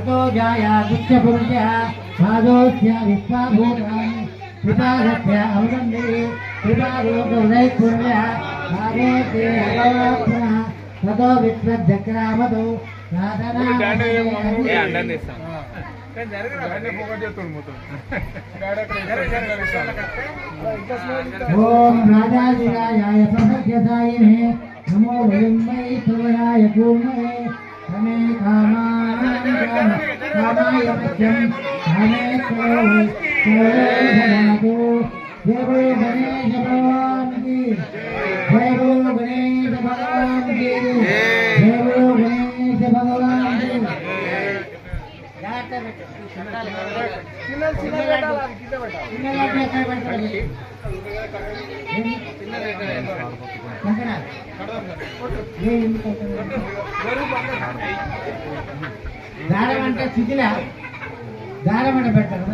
ततो जाया दुष्टपुरुषः पादोस्य विश्वाभूतानि पितागत्य अवगन्धे पितारोगवदैपुर्यः पादोस्य अगवाप्नः ततो विश्वध्यक्रामतो ओम राजाधिराजाय समर्थ्यसायिने नमो वयं मयि प्रवराय कूर्महे हमे कामाय मध्यं हमे करोधनादो देवो गणेश भगवान की देवो गणेश भगवान की देवो गणेश भगवान की దారం అంటే చికిల దారం అంటే పెట్టారు.